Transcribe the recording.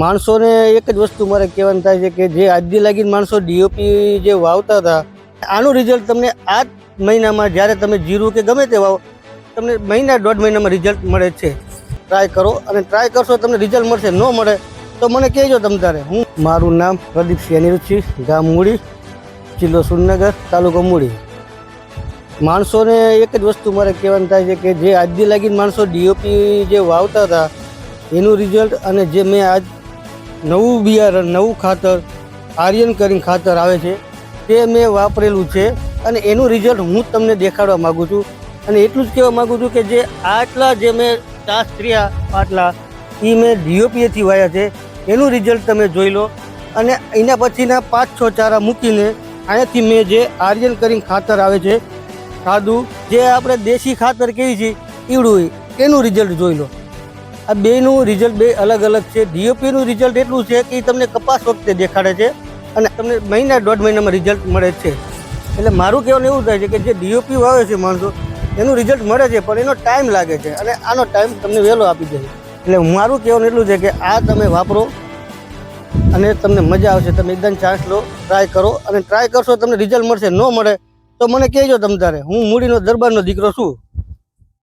માણસોને એક જ વસ્તુ મારે કહેવાનું થાય છે કે જે આજથી લાગીને માણસો ડીઓપી જે વાવતા હતા આનું રિઝલ્ટ તમને આ મહિનામાં જ્યારે તમે જીરું કે ગમે તે વાવો તમને મહિના દોઢ મહિનામાં રિઝલ્ટ મળે છે. ટ્રાય કરો અને ટ્રાય કરશો તમને રિઝલ્ટ મળશે. ન મળે તો મને કહેજો તમ તારે. મારું નામ પ્રદીપ સેનિરછી, ગામ મૂડી, જિલ્લો સુરનગર, તાલુકો મૂડી. માણસોને એક જ વસ્તુ મારે કહેવાનું થાય છે કે જે આજથી લાગીને માણસો ડીઓપી જે વાવતા હતા એનું રિઝલ્ટ અને જે મેં આજ નવું બિયારણ, નવું ખાતર, આર્યન કરીને ખાતર આવે છે તે મેં વાપરેલું છે અને એનું રિઝલ્ટ હું તમને દેખાડવા માગું છું. અને એટલું જ કહેવા માગું છું કે જે આટલા જે મેં ચાસ કર્યા આટલા એ મેં ડીઓપીએથી વાયા છે એનું રિઝલ્ટ તમે જોઈ લો. અને એના પછીના 5-6 ચારા મૂકીને અહીંયાથી મેં જે આર્યન કરીને ખાતર આવે છે સાદું, જે આપણે દેશી ખાતર કહીએ છીએ ઈવડું, એનું રિઝલ્ટ જોઈ લો. આ બેનું રિઝલ્ટ બે અલગ અલગ છે. ડીઓપીનું રિઝલ્ટ એટલું છે કે તમને કપાસ વખતે દેખાડે છે અને તમને મહિના દોઢ મહિનામાં રિઝલ્ટ મળે છે. એટલે મારું કહેવાનું એવું થાય છે કે જે ડીઓપી વાવે છે માણસો એનું રિઝલ્ટ મળે છે પણ એનો ટાઈમ લાગે છે અને આનો ટાઈમ તમને વહેલો આપી દે છે. એટલે મારું કહેવાનું એટલું છે કે આ તમે વાપરો અને તમને મજા આવશે. તમે એકદમ ચાન્સ લો, ટ્રાય કરો અને ટ્રાય કરશો તમને રિઝલ્ટ મળશે. ન મળે તો મને કહેજો તમ તારે. હું મૂડીનો દરબારનો દીકરો છું.